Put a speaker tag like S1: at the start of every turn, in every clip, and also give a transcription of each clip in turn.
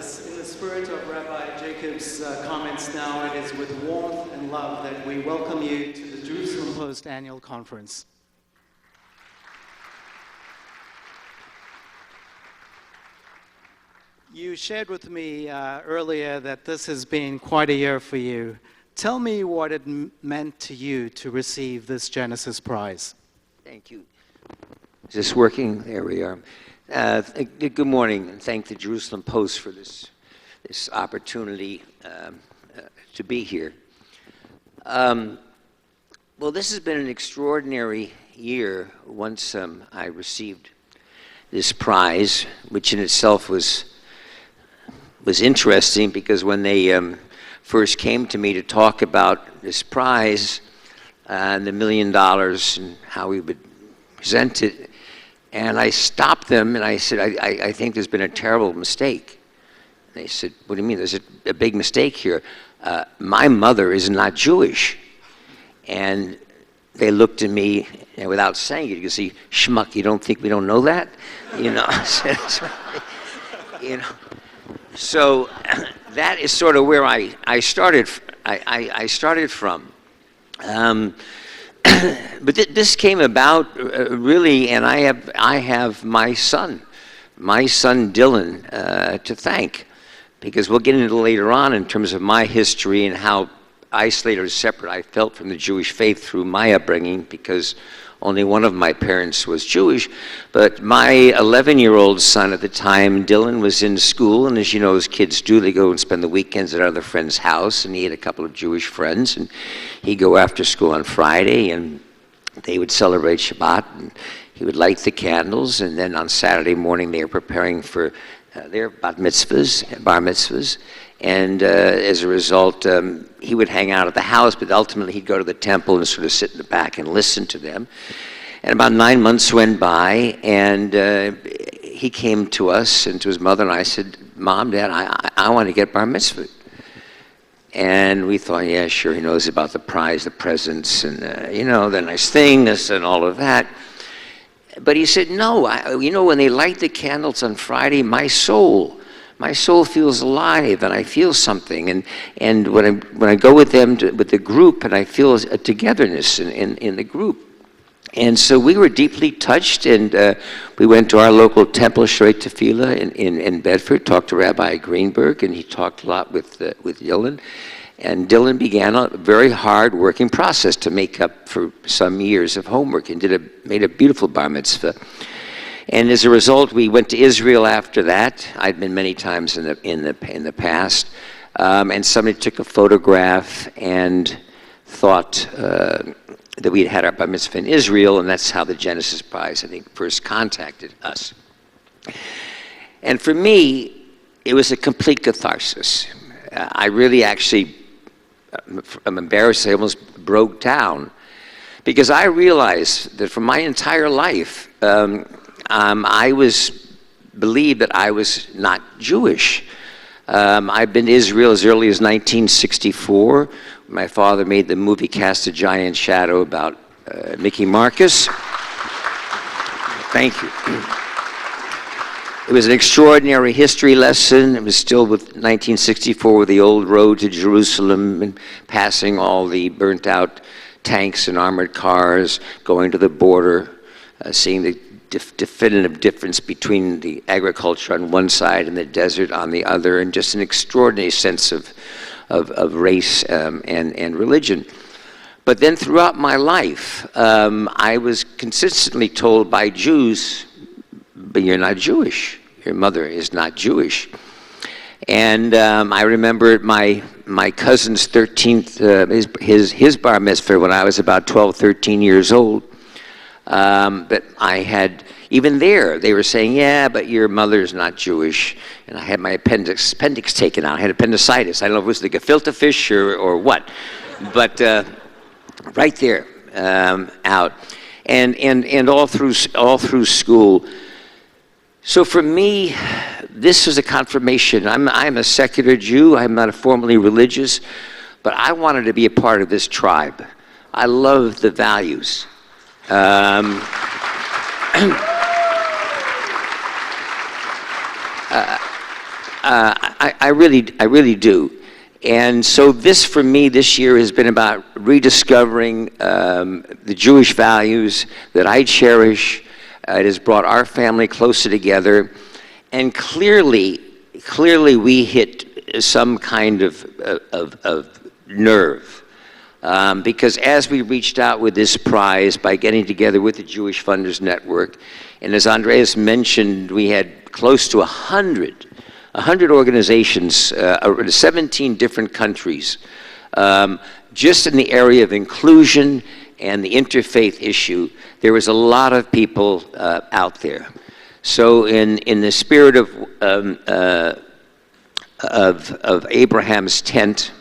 S1: in the spirit of Rabbi Jacob's comments now, it is with warmth and love that we welcome you to the Jerusalem Post Annual Conference. You shared with me earlier that this has been quite a year for you. Tell me what it meant to you to receive this Genesis Prize.
S2: Thank you. Is this working? There we are. Good morning, and thank the Jerusalem Post for this opportunity to be here. Well, this has been an extraordinary year once I received this prize, which in itself was interesting because when they first came to me to talk about this prize and the $1 million and how we would present it, and I stopped them and I said, I think there's been a terrible mistake. And they said, what do you mean? There's a big mistake here. My mother is not Jewish. And they looked at me, and without saying it, you can see, schmuck, you don't think we don't know that? You know, you know. So that is sort of where I started. I started from. But this came about really, and I have my son Dylan to thank, because we'll get into it later on in terms of my history and how isolated or separate I felt from the Jewish faith through my upbringing, because only one of my parents was Jewish. But my 11-year-old son at the time, Dylan, was in school, and as you know, as kids do, they go and spend the weekends at another friend's house, and he had a couple of Jewish friends, and he'd go after school on Friday, and they would celebrate Shabbat, and he would light the candles, and then on Saturday morning they were preparing for their bar mitzvahs, and as a result, he would hang out at the house, but ultimately he'd go to the temple and sort of sit in the back and listen to them. And about 9 months went by, and he came to us and to his mother, and I said, Mom, Dad, I want to get bar mitzvah. And we thought, yeah, sure, he knows about the prize, the presents, and, you know, the nice things and all of that. But he said, no, you know, when they light the candles on Friday, my soul feels alive, and I feel something. And when I go with them, with the group, and I feel a togetherness in the group. And so we were deeply touched, and we went to our local temple, Shrei Tefillah, in Bedford, talked to Rabbi Greenberg, and he talked a lot with Dylan. And Dylan began a very hard working process to make up for some years of homework, and made a beautiful bar mitzvah. And as a result, we went to Israel after that. I'd been many times in the past, and somebody took a photograph and thought that we had our bar mitzvah in Israel, and that's how the Genesis Prize, I think, first contacted us. And for me, it was a complete catharsis. I really actually, I'm embarrassed, I almost broke down, because I realized that for my entire life, I believed that I was not Jewish. I've been to Israel as early as 1964. My father made the movie Cast a Giant Shadow about Mickey Marcus. Thank you. It was an extraordinary history lesson. It was still with 1964 with the old road to Jerusalem and passing all the burnt out tanks and armored cars, going to the border, seeing the definitive difference between the agriculture on one side and the desert on the other, and just an extraordinary sense of race and religion. But then throughout my life, I was consistently told by Jews, but you're not Jewish. Your mother is not Jewish. And I remember my cousin's 13th, his bar mitzvah when I was about 12, 13 years old. But I had, even there, they were saying, yeah, but your mother's not Jewish. And I had my appendix taken out. I had appendicitis. I don't know if it was the gefilte fish or what. But right there, out. And all through school. So for me, this was a confirmation. I'm a secular Jew. I'm not formally religious. But I wanted to be a part of this tribe. I love the values. I really do. And so this, for me, this year has been about rediscovering the Jewish values that I cherish. It has brought our family closer together. And clearly we hit some kind of nerve. Because as we reached out with this prize by getting together with the Jewish Funders Network, and as Andreas mentioned, we had close to 100 organizations, 17 different countries, just in the area of inclusion and the interfaith issue. There was a lot of people out there. So in the spirit of Abraham's tent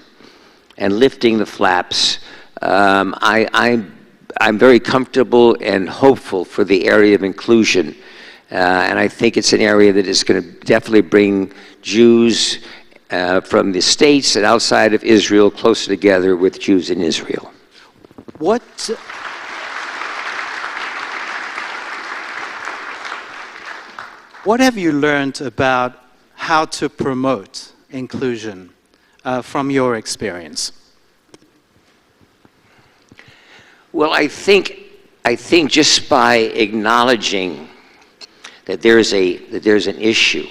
S2: and lifting the flaps, I'm very comfortable and hopeful for the area of inclusion. And I think it's an area that is going to definitely bring Jews from the States and outside of Israel closer together with Jews in Israel.
S1: What have you learned about how to promote inclusion from your experience?
S2: Well, I think just by acknowledging that there's an issue,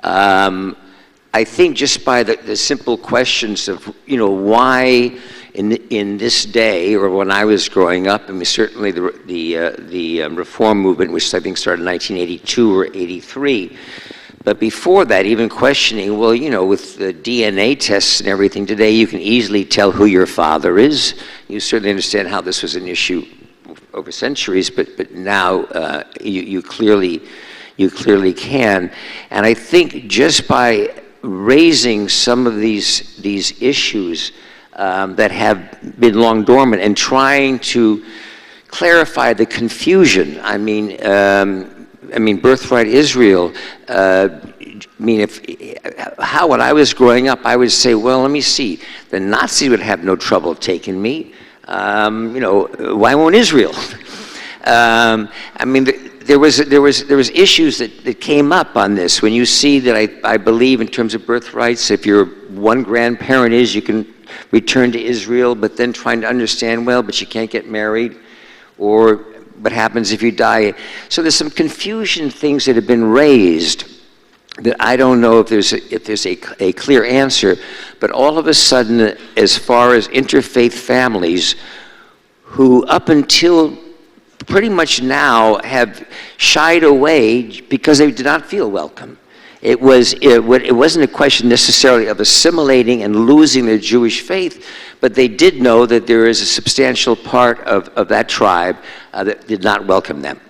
S2: I think just by the simple questions of, why in this day, or when I was growing up, I mean, certainly the reform movement, which I think started in 1982 or 83, but before that, even questioning, well, with the DNA tests and everything today, you can easily tell who your father is. You certainly understand how this was an issue over centuries, but now you clearly can. And I think just by raising some of these issues that have been long dormant and trying to clarify the confusion. I mean, Birthright Israel. When I was growing up, I would say, well, let me see. The Nazis would have no trouble taking me. Why won't Israel? There was issues that came up on this. When you see that I believe in terms of birthrights, if your one grandparent you can return to Israel, but then trying to understand, well, but you can't get married, or what happens if you die? So there's some confusion things that have been raised that I don't know if there's a clear answer, but all of a sudden, as far as interfaith families who up until pretty much now have shied away because they did not feel welcome. It wasn't a question necessarily of assimilating and losing their Jewish faith, but they did know that there is a substantial part of that tribe that did not welcome them.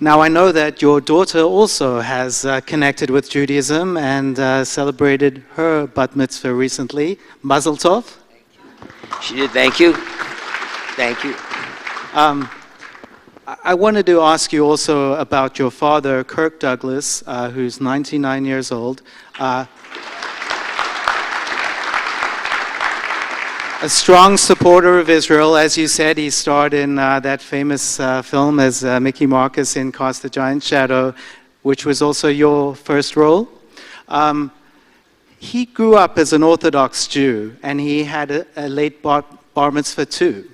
S1: Now, I know that your daughter also has connected with Judaism and celebrated her bat mitzvah recently. Mazel tov.
S2: She did, thank you. Thank you.
S1: I wanted to ask you also about your father, Kirk Douglas, who's 99 years old. A strong supporter of Israel. As you said, he starred in that famous film as Mickey Marcus in Cast the Giant Shadow, which was also your first role. He grew up as an Orthodox Jew, and he had a late bar mitzvah too.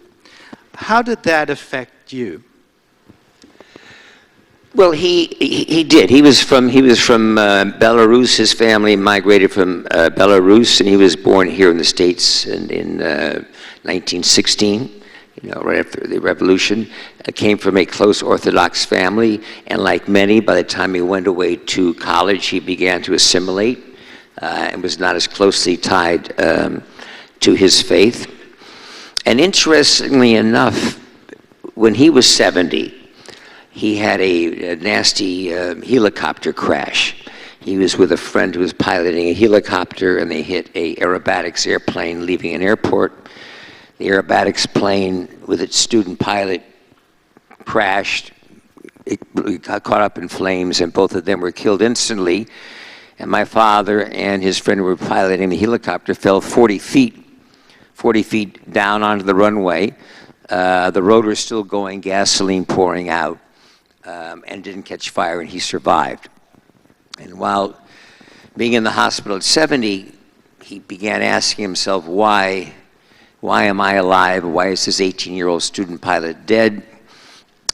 S1: How did that affect you?
S2: Well, he did. He was from Belarus. His family migrated from Belarus, and he was born here in the States in 1916. Right after the revolution. Came from a close Orthodox family, and like many, by the time he went away to college, he began to assimilate and was not as closely tied to his faith. And interestingly enough, when he was 70. He had a nasty helicopter crash. He was with a friend who was piloting a helicopter, and they hit a aerobatics airplane leaving an airport. The aerobatics plane with its student pilot crashed. It got caught up in flames, and both of them were killed instantly. And my father and his friend who were piloting the helicopter fell 40 feet down onto the runway. The rotor was still going, gasoline pouring out. And didn't catch fire, and he survived. And while being in the hospital at 70, he began asking himself, why am I alive? Why is this 18-year-old student pilot dead?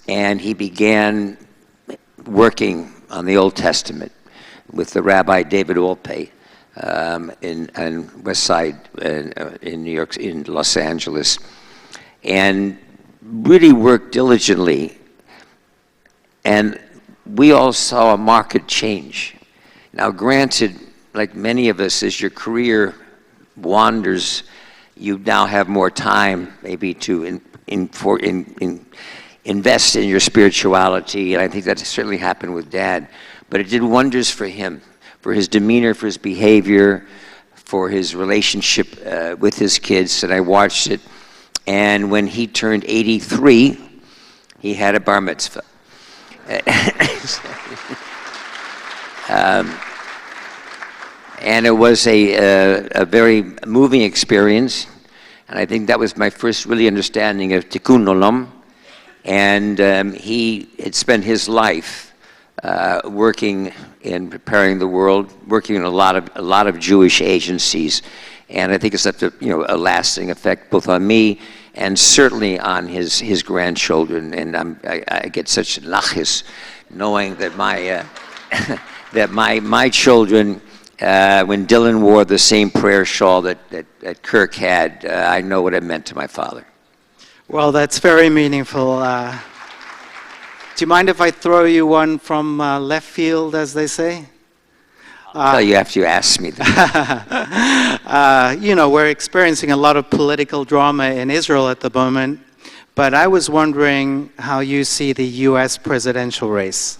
S2: And he began working on the Old Testament with the Rabbi David Wolpe in West Side in New York, in Los Angeles, and really worked diligently. And we all saw a marked change. Now, granted, like many of us, as your career wanders, you now have more time maybe to invest in your spirituality, and I think that certainly happened with Dad. But it did wonders for him, for his demeanor, for his behavior, for his relationship with his kids, and I watched it. And when he turned 83, he had a bar mitzvah. And it was a very moving experience, and I think that was my first really understanding of Tikkun Olam. And he had spent his life working in preparing the world, working in a lot of Jewish agencies, and I think it's left a lasting effect both on me and certainly on his grandchildren. And I get such nachis knowing that my children, when Dylan wore the same prayer shawl that Kirk had, I know what it meant to my father.
S1: Well, that's very meaningful. Do you mind if I throw you one from left field, as they say?
S2: I'll tell you after you ask me that.
S1: We're experiencing a lot of political drama in Israel at the moment, but I was wondering how you see the U.S. presidential race.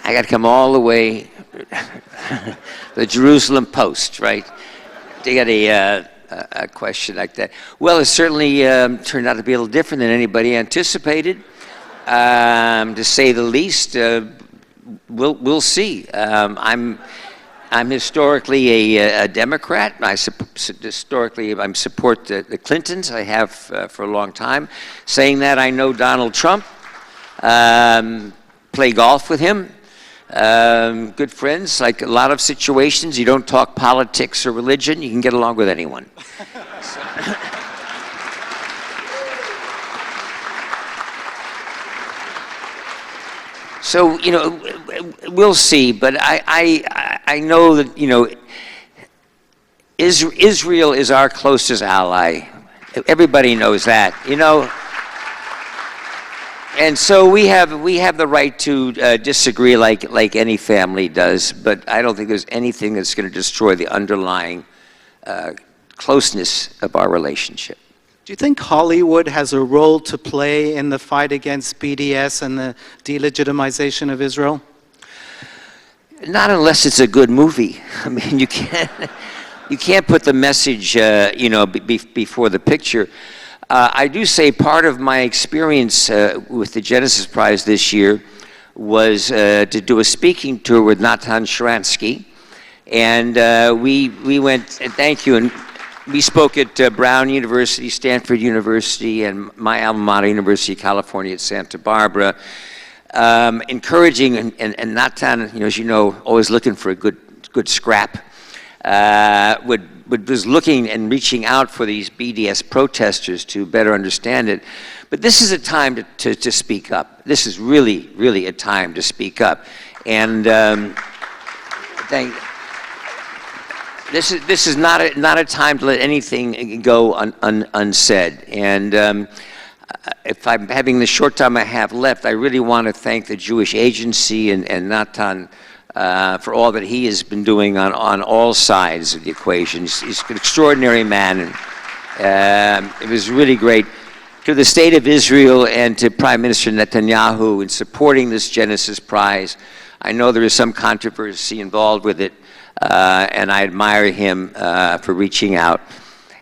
S2: I got to come all the way, the Jerusalem Post, right, to get a question like that. Well, it certainly turned out to be a little different than anybody anticipated, to say the least. We'll see. I'm historically a Democrat. I support the Clintons. I have for a long time. Saying that, I know Donald Trump. Play golf with him. Good friends. Like a lot of situations, you don't talk politics or religion, you can get along with anyone. So, we'll see, but I know that, Israel is our closest ally. Everybody knows that, And so we have the right to disagree like any family does, but I don't think there's anything that's going to destroy the underlying closeness of our relationship.
S1: Do you think Hollywood has a role to play in the fight against BDS and the delegitimization of Israel?
S2: Not unless it's a good movie. I mean, you can't put the message, before the picture. I do say part of my experience with the Genesis Prize this year was to do a speaking tour with Natan Sharansky, and we went, and thank you, and we spoke at Brown University, Stanford University, and my alma mater, University of California at Santa Barbara, encouraging, and Natan, as you know, always looking for a good scrap, was looking and reaching out for these BDS protesters to better understand it. But this is a time to speak up. This is really, really a time to speak up. And this is not a time to let anything go unsaid. And if I'm having the short time I have left, I really want to thank the Jewish Agency and Natan for all that he has been doing on all sides of the equation. He's an extraordinary man, and it was really great. To the State of Israel and to Prime Minister Netanyahu in supporting this Genesis Prize. I know there is some controversy involved with it, and I admire him for reaching out.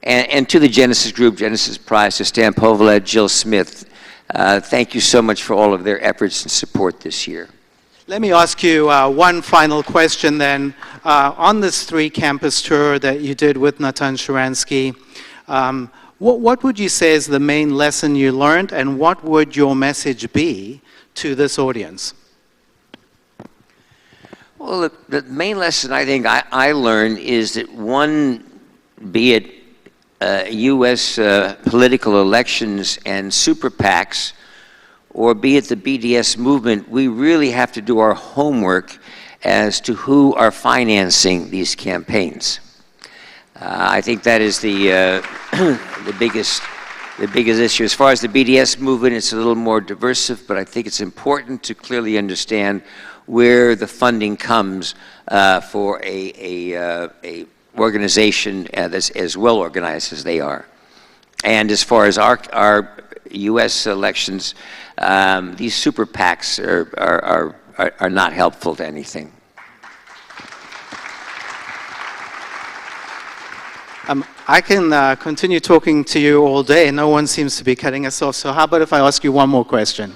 S2: And to the Genesis Group, Genesis Prize, to Stan Povled, Jill Smith, thank you so much for all of their efforts and support this year.
S1: Let me ask you one final question then. On this three-campus tour that you did with Natan Sharansky, what would you say is the main lesson you learned, and what would your message be to this audience?
S2: Well, the main lesson I think I learned is that one, be it U.S. Political elections and super PACs, or be it the BDS movement, we really have to do our homework as to who are financing these campaigns. I think that is the biggest issue. As far as the BDS movement, it's a little more diverse, but I think it's important to clearly understand where the funding comes for a organization that's as well organized as they are. And as far as our U.S. elections, these super PACs are not helpful to anything.
S1: I can continue talking to you all day. No one seems to be cutting us off. So how about if I ask you one more question?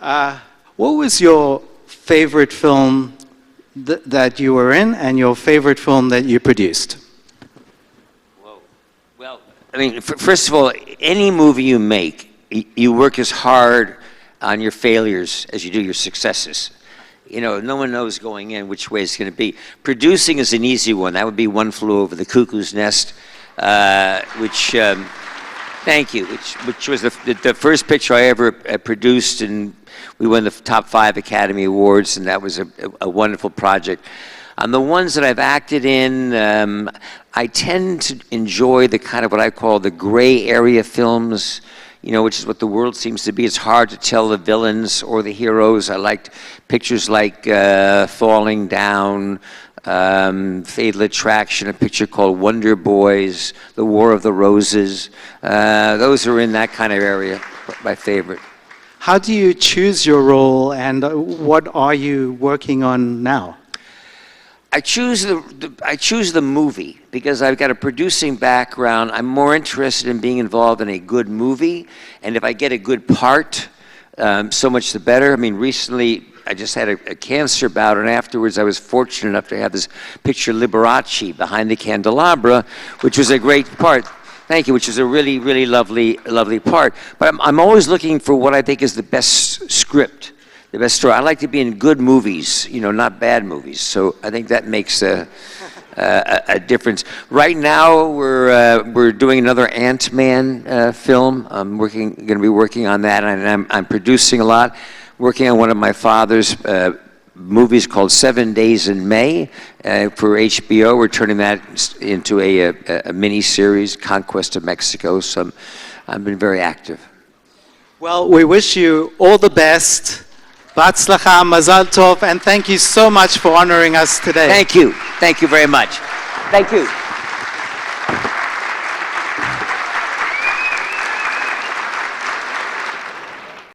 S1: What was your favorite film that you were in, and your favorite film that you produced?
S2: Well, I mean, first of all, any movie you make, you work as hard on your failures as you do your successes. You know, no one knows going in which way it's going to be. Producing is an easy one. That would be One Flew Over the Cuckoo's Nest, which, thank you, which was the first picture I ever produced, and we won the top 5 Academy Awards, and that was a wonderful project. On the ones that I've acted in, I tend to enjoy the kind of what I call the gray area films, you know, which is what the world seems to be. It's hard to tell the villains or the heroes. I liked pictures like Falling Down, Fatal Attraction, a picture called Wonder Boys, The War of the Roses. Those are in that kind of area, my favorite.
S1: How do you choose your role, and what are you working on now?
S2: I choose the movie because I've got a producing background. I'm more interested in being involved in a good movie, and if I get a good part, so much the better. I mean, recently I just had a cancer bout, and afterwards I was fortunate enough to have this picture Liberace, Behind the Candelabra, which was a great part. Thank you, which is a really, really lovely part. But I'm always looking for what I think is the best script. The best story. I like to be in good movies, you know, not bad movies. So I think that makes a difference. Right now, we're doing another Ant-Man film. I'm going to be working on that, and I'm producing a lot. Working on one of my father's movies called 7 Days in May for HBO. We're turning that into a mini series, Conquest of Mexico. So I've been very active.
S1: Well, we wish you all the best. Batzlacha, Mazal Tov, and thank you so much for honoring us today.
S2: Thank you. Thank you very much. Thank you.